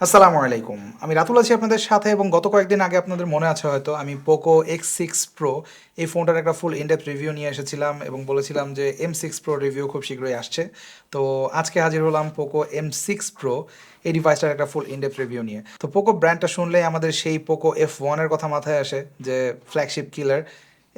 আসসালামু আলাইকুম। আমি রাতুল আছি আপনাদের সাথে এবং গত কয়েকদিন আগে আপনাদের মনে আছে হয়তো আমি পোকো এক্স প্রো এই ফোনটার একটা ফুল ইনডেপথ রিভিউ নিয়ে এসেছিলাম এবং বলেছিলাম যে M6 Pro রিভিউ খুব শীঘ্রই আসছে। তো আজকে হাজির হলাম পোকো M6 Pro এই ডিভাইসটার একটা ফুল ইনডেপথ রিভিউ নিয়ে। তো পোকো ব্র্যান্ডটা শুনলেই আমাদের সেই পোকো F1 এর কথা মাথায় আসে, যে ফ্ল্যাগশিপ কিলার।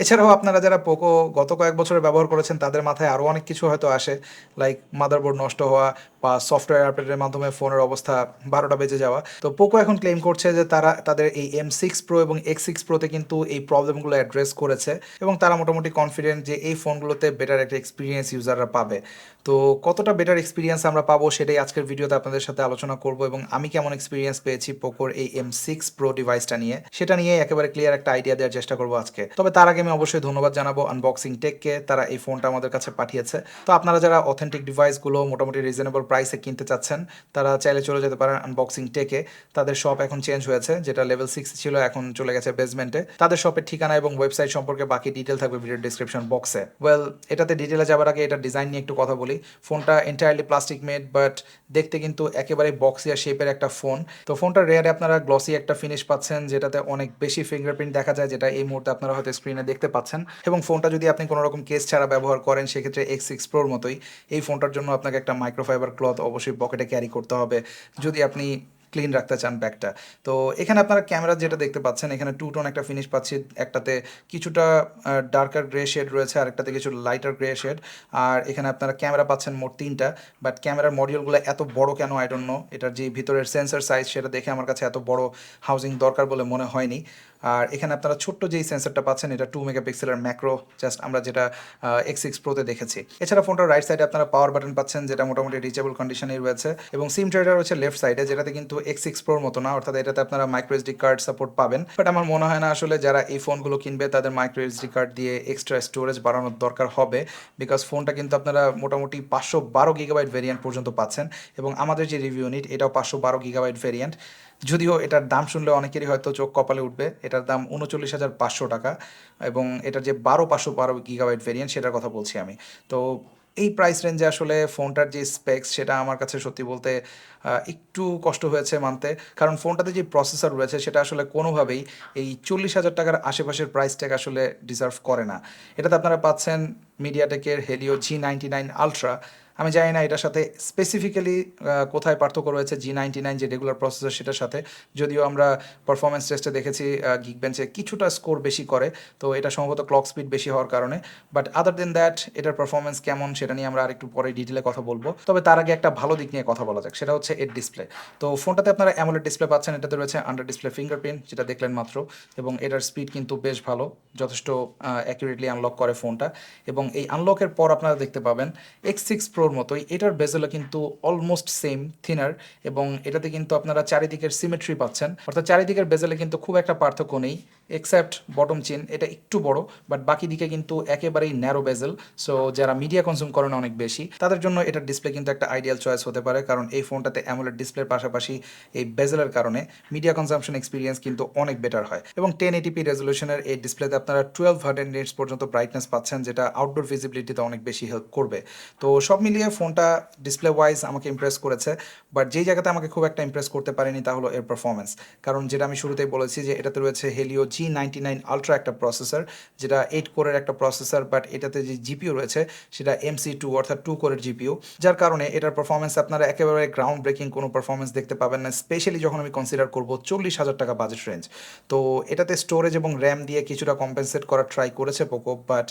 এছাড়াও আপনারা যারা পোকো গত কয়েক বছরে ব্যবহার করেছেন তাদের মাথায় আরও অনেক কিছু হয়তো আসে, লাইক মাদারবোর্ড নষ্ট হওয়া বা সফটওয়্যার আপডেটের মাধ্যমে ফোনের অবস্থা 12টা বেজে যাওয়া। তো পোকো এখন ক্লেম করছে যে তারা তাদের এই M6 Pro এবং X6 Proতে কিন্তু এই প্রবলেমগুলো অ্যাড্রেস করেছে এবং তারা মোটামুটি কনফিডেন্ট যে এই ফোনগুলোতে বেটার একটা এক্সপিরিয়েন্স ইউজাররা পাবে। তো কতটা বেটার এক্সপিরিয়েন্স আমরা পাবো সেটাই আজকের ভিডিওতে আপনাদের সাথে আলোচনা করব এবং আমি কেমন এক্সপিরিয়েন্স পেয়েছি পোকোর এই M6 Pro ডিভাইসটা নিয়ে সেটা নিয়ে একেবারে ক্লিয়ার একটা আইডিয়া দেওয়ার চেষ্টা করবো আজকে। তবে তার আগে আমি অবশ্যই ধন্যবাদ জানাবো আনবক্সিং টেককে, তারা এই ফোনটা আমাদের কাছে পাঠিয়েছে। তো আপনারা যারা অথেন্টিক ডিভাইসগুলো মোটামুটি রিজনেবল প্রাইসে কিনতে চাচ্ছেন তারা চাইলে চলে যেতে পারেন আনবক্সিং টেকে। তাদের শপ এখন চেঞ্জ হয়েছে, যেটা লেভেল 6 ছিল এখন চলে গেছে বেসমেন্টে। তাদের শপের ঠিকানা এবং ওয়েবসাইট সম্পর্কে বাকি ডিটেল থাকবে ভিডিও ডিসক্রিপশন বক্সে। ওয়েল, এটাতে ডিটেলে যাবার আগে এটা ডিজাইন নিয়ে একটু কথা বলি। ফোনটা এন্টায়ারলি প্লাস্টিক মেড, বাট দেখতে কিন্তু একেবারে বক্সিয়া শেপের একটা ফোন। তো ফোনটার রেয়ারে আপনারা গ্লসি একটা ফিনিশ পাচ্ছেন, যেটাতে অনেক বেশি ফিঙ্গারপ্রিন্ট দেখা যায়, যেটা এই মুহূর্তে আপনারা হয়তো স্ক্রিনে দেখতে পাচ্ছেন। এবং ফোনটা যদি আপনি কোনো রকম কেস ছাড়া ব্যবহার করেন সেক্ষেত্রে X6 Proর মতোই এই ফোনটার জন্য আপনাকে একটা মাইক্রোফাইবার ক্লথ অবশ্যই পকেটে ক্যারি করতে হবে যদি আপনি ক্লিন রাখতে চান ব্যাগটা। তো এখানে আপনারা ক্যামেরা যেটা দেখতে পাচ্ছেন, এখানে টু টোন একটা ফিনিশ পাচ্ছি। একটাতে কিছুটা ডার্কার গ্রে শেড রয়েছে আর একটাতে কিছু লাইটার গ্রে শেড। আর এখানে আপনারা ক্যামেরা পাচ্ছেন মোট 3টা। বাট ক্যামেরার মডিউলগুলো এত বড় কেন আই ডোন্ট নো। এটার যে ভিতরের সেন্সর সাইজ সেটা দেখে আমার কাছে এত বড় হাউজিং দরকার বলে মনে হয়নি। আর এখানে আপনারা ছোট্ট যেই সেন্সরটা পাচ্ছেন এটা 2 মেগাপিক্সেলের ম্যাক্রো, জাস্ট আমরা যেটা X6 Proতে দেখেছি। এছাড়া ফোনটার রাইট সাইডে আপনারা পাওয়ার বাটন পাচ্ছেন, যেটা মোটামুটি রিচেবল কন্ডিশনেই রয়েছে, এবং সিম ট্রেডার রয়েছে লেফট সাইডে, যেটাতে কিন্তু X6 Proর মতো না, অর্থাৎ এটাতে আপনারা মাইক্রো এসডি কার্ড সাপোর্ট পাবেন। বাট আমার মনে হয় না আসলে যারা এই ফোনগুলো কিনবে তাদের মাইক্রো এসডি কার্ড দিয়ে এক্সট্রা স্টোরেজ বাড়ানোর দরকার হবে, বিকজ ফোনটা কিন্তু আপনারা মোটামুটি 512 GB ভেরিয়েন্ট পর্যন্ত পাচ্ছেন এবং আমাদের যে রিভিউ ইউনিট এটাও 512 GB ভেরিয়েন্ট। যদিও এটার দাম শুনলে অনেকেরই হয়তো চোখ কপালে উঠবে। এটার দাম 39,500 টাকা এবং এটার যে 512 GB ভেরিয়েন্ট সেটার কথা বলছি আমি। তো এই প্রাইস রেঞ্জে আসলে ফোনটার যে স্পেক্স সেটা আমার কাছে সত্যি বলতে একটু কষ্ট হয়েছে মানতে, কারণ ফোনটাতে যে প্রসেসর রয়েছে সেটা আসলে কোনোভাবেই এই 40,000 টাকার আশেপাশের প্রাইস ট্যাগ আসলে ডিজার্ভ করে না। এটাতে আপনারা পাচ্ছেন মিডিয়াটেকের হেলিও G99 আলট্রা। আমি জানি না এটার সাথে স্পেসিফিক্যালি কোথায় পার্থক্য রয়েছে G99 যে রেগুলার প্রসেসর সেটার সাথে, যদিও আমরা পারফরমেন্স টেস্টে দেখেছি গিকবেঞ্চে কিছুটা স্কোর বেশি করে, তো এটা সম্ভবত ক্লক স্পিড বেশি হওয়ার কারণে। বাট আদার দেন দ্যাট এটার পারফরমেন্স কেমন সেটা নিয়ে আমরা আরেকটু পরে ডিটেলে কথা বলবো। তবে তার আগে একটা ভালো দিক নিয়ে কথা বলা যাক, সেটা হচ্ছে এর ডিসপ্লে। তো ফোনটাতে আপনারা অ্যামোলেড ডিসপ্লে পাচ্ছেন, এটাতে রয়েছে আন্ডার ডিসপ্লে ফিঙ্গারপ্রিন্ট যেটা দেখলেন মাত্র, এবং এটার স্পিড কিন্তু বেশ ভালো, যথেষ্ট অ্যাকুরেটলি আনলক করে ফোনটা। এবং এই আনলকের পর আপনারা দেখতে পাবেন X6 Proর মতোই এটার বেজেলও কিন্তু অলমোস্ট সেম, থিনার, এবং এটাতে কিন্তু আপনারা চারিদিকের সিমেট্রি পাচ্ছেন, অর্থাৎ চারিদিকের বেজেলে কিন্তু খুব একটা পার্থক্য নেই এক্সেপ্ট বটম চিন, এটা একটু বড়, বাট বাকি দিকে কিন্তু একেবারেই ন্যারো বেজেল। সো যারা মিডিয়া কনজিউম করেন অনেক বেশি তাদের জন্য এটার ডিসপ্লে কিন্তু একটা আইডিয়াল চয়েস হতে পারে, কারণ এই ফোনটাতে অ্যামোলেড ডিসপ্লের পাশাপাশি এই বেজেলের কারণে মিডিয়া কনজাম্পশন এক্সপিরিয়েন্স কিন্তু অনেক বেটার হয়। এবং 1080p রেজলিউশনের এই ডিসপ্লেতে আপনারা 1200 নিটস পর্যন্ত ব্রাইটনেস পাচ্ছেন, যেটা আউটডোর ভিজিবিলিটিতে অনেক বেশি হেল্প করবে। তো সব মিলিয়ে ফোনটা ডিসপ্লে ওয়াইজ আমাকে ইমপ্রেস করেছে, বাট যেই জায়গাতে আমাকে খুব একটা ইমপ্রেস করতে পারেনি তা হলো এর পারফরমেন্স। কারণ যেটা আমি শুরুতেই বলেছি যে এটাতে রয়েছে হেলিও G99 আলট্রা একটা প্রসেসর, যেটা 8 কোরের একটা প্রসেসর, বাট এটাতে যে জিপিও রয়েছে সেটা MC2 অর্থাৎ 2 কোরের জিপিও, যার কারণে এটার পারফরমেন্স আপনারা একেবারে গ্রাউন্ড ব্রেকিং কোনো পারফরমেন্স দেখতে পাবেন না, স্পেশালি যখন আমি কনসিডার করবো 40,000 টাকা বাজেট রেঞ্জ। তো এটাতে স্টোরেজ এবং র্যাম দিয়ে কিছুটা কম্পেনসেট করার ট্রাই করেছে পোকো, বাট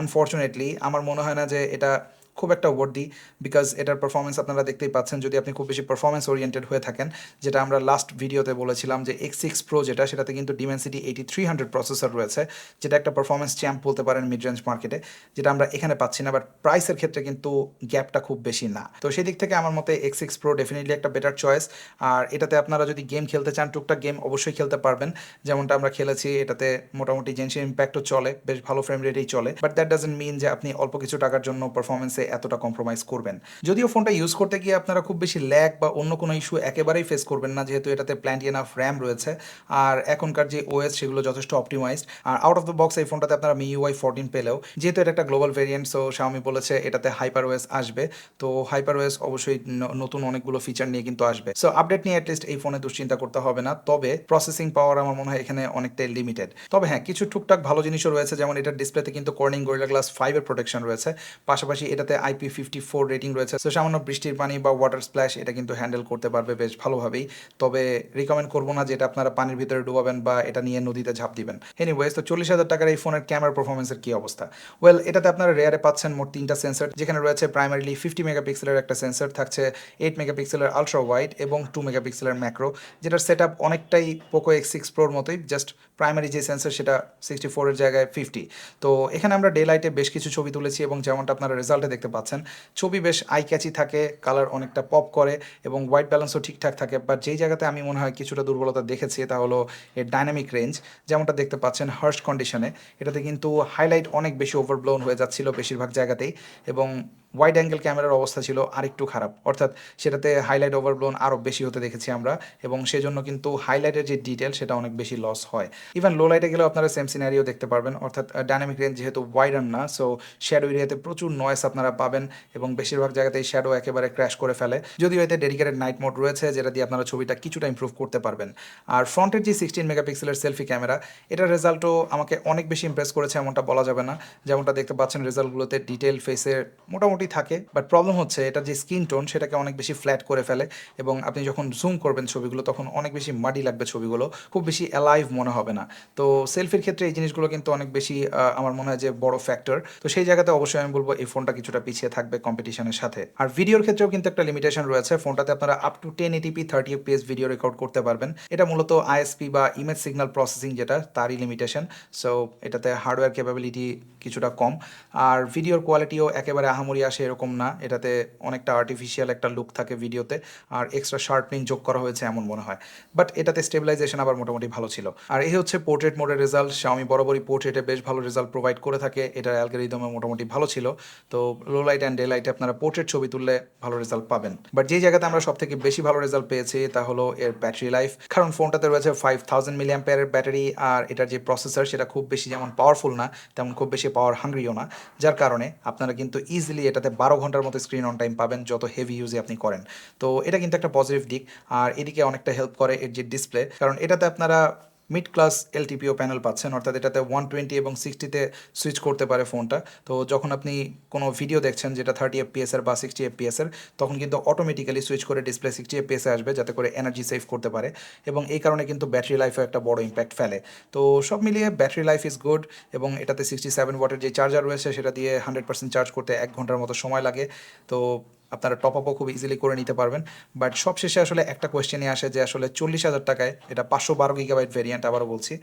আনফর্চুনেটলি আমার মনে হয় না যে এটা খুব একটা ওয়ার্দি, বিকজ এটার পারফরমেন্স আপনারা দেখতেই পাচ্ছেন। যদি আপনি খুব বেশি পারফরমেন্স ওরিয়েন্টেড হয়ে থাকেন, যেটা আমরা লাস্ট ভিডিওতে বলেছিলাম যে X6 Pro যেটা, সেটাতে কিন্তু Dimensity 8300 প্রসেসর রয়েছে, যেটা একটা পারফরমেন্স চ্যাম্প বলতে পারেন মিড রেঞ্জ মার্কেটে, যেটা আমরা এখানে পাচ্ছি না। বাট প্রাইসের ক্ষেত্রে কিন্তু গ্যাপটা খুব বেশি না। তো সেই দিক থেকে আমার মতে X6 Pro ডেফিনেটলি একটা বেটার চয়েস। আর এটাতে আপনারা যদি গেম খেলতে চান, টুকটাক গেম অবশ্যই খেলতে পারবেন, যেমনটা আমরা খেলেছি। এটাতে মোটামুটি জেনশিন ইম্প্যাক্টও চলে, বেশ ভালো ফ্রেম রেটেই চলে, বাট দ্যাট ডাজেন্ট মিন যে আপনি অল্প কিছু টাকার জন্য পারফরমেন্সে এতটা কম্প্রোমাইজ করবেন। যদিও ফোনটা ইউজ করতে গিয়ে আপনারা খুব বেশি ল্যাগ বা অন্য কোনো ইস্যু একেবারেই ফেস করবেন না, যেহেতু এটাতে প্ল্যান্টি এনাফ র্যাম রয়েছে আর এখনকার যে ওএস সেগুলো যথেষ্ট অপটিমাইজড। আর আউট অফ দ্য বক্স এই ফোনটাতে আপনারা MIUI 14 পেলেও, যেহেতু এটা একটা গ্লোবাল ভেরিয়েন্ট, সো Xiaomi বলেছে এটাতে হাইপার ওএস আসবে। তো হাইপার ওএস অবশ্যই নতুন অনেকগুলো ফিচার নিয়ে কিন্তু আসবে। সো আপডেট নিয়ে অ্যাটলিস্ট এই ফোনে দুশ্চিন্তা করতে হবে না। তবে প্রসেসিং পাওয়ার আমার মনে হয় এখানে অনেকটাই লিমিটেড। তবে হ্যাঁ, কিছু টুকটাক ভালো জিনিসও রয়েছে, যেমন এটার ডিসপ্লেতে কিন্তু কর্নিং গরিলা গ্লাস 5 এর প্রোটেকশন রয়েছে। পাশাপাশি এটাতে IP54 রেটিং রয়েছে। সো সামান্য বৃষ্টির পানি বা ওয়াটার স্প্ল্যাশ এটা কিন্তু হ্যান্ডেল করতে পারবে বেশ ভালোভাবেই। তবে রিকমেন্ড করবো না যে এটা আপনারা পানির ভিতরে ডুবাবেন বা এটা নিয়ে নদীতে ঝাঁপ দিবেন। এনিওয়েজ, তো 40,000 টাকার এই ফোনের ক্যামেরা পারফরমেন্সের কি অবস্থা? ওয়েল, এটাতে আপনারা রেয়ারে পাচ্ছেন মোট 3টা সেন্সর, যেখানে রয়েছে প্রাইমারিলি 50 মেগাপিক্সেলের একটা সেন্সর, থাকছে 8 মেগাপিক্সেলের আলট্রা ওয়াইড এবং 2 মেগাপিক্সেলের ম্যাক্রো, যেটার সেট আপ অনেকটাই পোকো X6 প্রোর মতোই, জাস্ট প্রাইমারি যে সেন্সর সেটা 64 এর জায়গায় 50। তো এখানে আমরা ডে লাইটে বেশ কিছু ছবি তুলেছি এবং যেমনটা আপনারা রেজাল্টে দেখতে পাচ্ছেন, ছবি বেশ আই ক্যাচি থাকে, কালার অনেকটা পপ করে এবং হোয়াইট ব্যালেন্সও ঠিকঠাক থাকে। বাট যেই জায়গাতে আমি মনে হয় কিছুটা দুর্বলতা দেখেছি তা হলো এর ডাইনামিক রেঞ্জ। যেমনটা দেখতে পাচ্ছেন হার্শ কন্ডিশনে এটাতে কিন্তু হাইলাইট অনেক বেশি ওভারব্লোন হয়ে যাচ্ছিল বেশিরভাগ জায়গাতেই, এবং ওয়াইড অ্যাঙ্গেল ক্যামেরার অবস্থা ছিল আরেকটু খারাপ, অর্থাৎ সেটাতে হাইলাইট ওভারব্লোন আরও বেশি হতে দেখেছি আমরা, এবং সেজন্য কিন্তু হাইলাইটের যে ডিটেল সেটা অনেক বেশি লস হয়। ইভেন লো লাইটে গেলেও আপনারা সেম সিনারিও দেখতে পারবেন, অর্থাৎ ডাইনামিক রেঞ্জ যেহেতু ওয়াইডার না, সো শ্যাডো এরিয়াতে প্রচুর নয়েস আপনারা পাবেন এবং বেশিরভাগ জায়গাতেই শ্যাডো একেবারে ক্র্যাশ করে ফেলে। যদিও এতে ডেডিকেটেড নাইট মোড রয়েছে, যেটা দিয়ে আপনারা ছবিটা কিছুটা ইমপ্রুভ করতে পারবেন। আর ফ্রন্টের যে 16 মেগাপিক্সেলের সেলফি ক্যামেরা, এটার রেজাল্টও আমাকে অনেক বেশি ইমপ্রেস করেছে এমনটা বলা যাবে না। যেমনটা দেখতে পাচ্ছেন রেজাল্টগুলোতে ডিটেল ফেসের মোটামুটি থাকে, বাট প্রবলেম হচ্ছে এটার যে স্কিন টোন সেটাকে অনেক বেশি ফ্ল্যাট করে ফেলে, এবং আপনি যখন জুম করবেন ছবিগুলো তখন অনেক বেশি মাডি লাগবে, ছবিগুলো খুব বেশি অ্যালাইভ মনে হবে না। তো সেলফির ক্ষেত্রে এই জিনিসগুলো কিন্তু অনেক বেশি আমার মনে হয় যে বড় ফ্যাক্টর। তো সেই জায়গাতে অবশ্যই আমি বলবো এই ফোনটা কিছুটা পিছিয়ে থাকবে কম্পিটিশনের সাথে। আর ভিডিওর ক্ষেত্রেও কিন্তু একটা লিমিটেশন রয়েছে, ফোনটাতে আপনারা up to 1080p 30fps video record করতে পারবেন। এটা মূলত আইএসপি বা ইমেজ সিগন্যাল প্রসেসিং যেটা, তারই লিমিটেশন। সো এটাতে হার্ডওয়্যার ক্যাপাবিলিটি কিছুটা কম, আর ভিডিওর কোয়ালিটিও একেবারে আহামরি আসে এরকম না। এটাতে অনেকটা আর্টিফিশিয়াল একটা লুক থাকে ভিডিওতে, আর এক্সট্রা শার্পনিং যোগ করা হয়েছে এমন মনে হয়। বাট এটাতে স্টেবিলাইজেশন আবার মোটামুটি ভালো ছিল। আর এই হচ্ছে পোর্ট্রেট মোডের রেজাল্ট। Xiaomi বরাবরই পোর্ট্রেটে বেশ ভালো রেজাল্ট প্রোভাইড করে থাকে, এটার অ্যালগরিদমে মোটামুটি ভালো ছিল। তো লো লাইট অ্যান্ড ডে লাইটে আপনারা পোর্ট্রেট ছবি তুললে ভালো রেজাল্ট পাবেন। বাট যেই জায়গাতে আমরা সব থেকে বেশি ভালো রেজাল্ট পেয়েছি তা হলো এর ব্যাটারি লাইফ, কারণ ফোনটাতে রয়েছে 5000 মিলিঅ্যাম্পিয়ারের ব্যাটারি, আর এটার যে প্রসেসর সেটা খুব বেশি যেমন পাওয়ারফুল না, তেমন খুব বেশি পাওয়ার হাংরিও না, যার কারণে আপনারা কিন্তু ইজিলি এটাতে 12 ঘন্টার মতো স্ক্রিন অন টাইম পাবেন যত হেভি ইউজে আপনি করেন। তো এটা কিন্তু একটা পজিটিভ দিক। আর এদিকে অনেকটা হেল্প করে এর যে ডিসপ্লে, কারণ এটাতে আপনারা মিড ক্লাস এলটিপিও প্যানেল পাচ্ছেন, অর্থাৎ এটাতে 120 এবং 60তে সুইচ করতে পারে ফোনটা। তো যখন আপনি কোনো ভিডিও দেখছেন যেটা 30fps এর বা 60fps এর, তখন কিন্তু অটোমেটিক্যালি সুইচ করে ডিসপ্লে 60fps এ আসবে, যাতে করে এনার্জি সেভ করতে পারে, এবং এই কারণে কিন্তু ব্যাটারি লাইফে একটা বড় ইম্প্যাক্ট ফেলে। তো সব মিলিয়ে ব্যাটারি লাইফ ইজ গুড, এবং এটাতে 67 ওয়াটের যে চার্জার রয়েছে সেটা দিয়ে 100% চার্জ করতে 1 ঘন্টার মতো সময় লাগে। তো আপনারা টপ আপও খুব ইজিলি করে নিতে পারবেন। বাট সবশেষে আসলে একটা কোয়েশ্চেনই আসে যে আসলে 40,000 টাকায় এটা 512 GB ভেরিয়েন্ট, আবারও বলছি,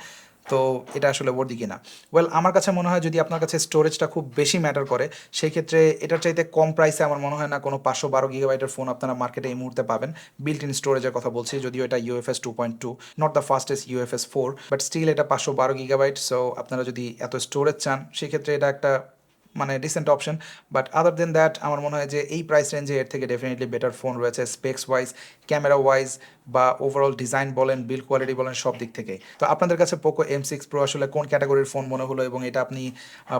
তো এটা আসলে ওর দিকে না। ওয়েল, আমার কাছে মনে হয় যদি আপনার কাছে স্টোরেজটা খুব বেশি ম্যাটার করে, সেই ক্ষেত্রে এটার চাইতে কম প্রাইসে আমার মনে হয় না কোনো 512 GB ফোন আপনারা মার্কেটে এই মুহূর্তে পাবেন। বিল্ট ইন স্টোরেজের কথা বলছি, যদিও এটা UFS 2.2, not the fastest UFS 4, but still এটা 512 GB। সো আপনারা যদি এত স্টোরেজ চান সেক্ষেত্রে এটা একটা মানে decent option. But other than that আমার মনে হয় যে এই প্রাইস রেঞ্জে এর থেকে ডেফিনেটলি বেটার ফোন রয়েছে, স্পেক্স ওয়াইজ, ক্যামেরা ওয়াইজ, বা ওভারঅল ডিজাইন বলেন, বিল্ড কোয়ালিটি বলেন, সব দিক থেকেই। তো আপনাদের কাছে পোকো M6 Pro আসলে কোন ক্যাটাগরির ফোন মনে হলো, এবং এটা আপনি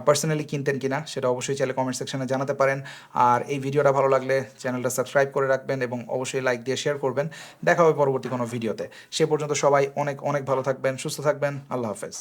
পার্সোনালি কিনতেন কিনা সেটা অবশ্যই চাইলে কমেন্ট সেকশনে জানাতে পারেন। আর এই ভিডিওটা ভালো লাগলে চ্যানেলটা সাবস্ক্রাইব করে রাখবেন এবং অবশ্যই লাইক দিয়ে শেয়ার করবেন। দেখা হবে পরবর্তী কোনো ভিডিওতে। সে পর্যন্ত সবাই অনেক অনেক ভালো থাকবেন, সুস্থ থাকবেন। আল্লাহ হাফেজ।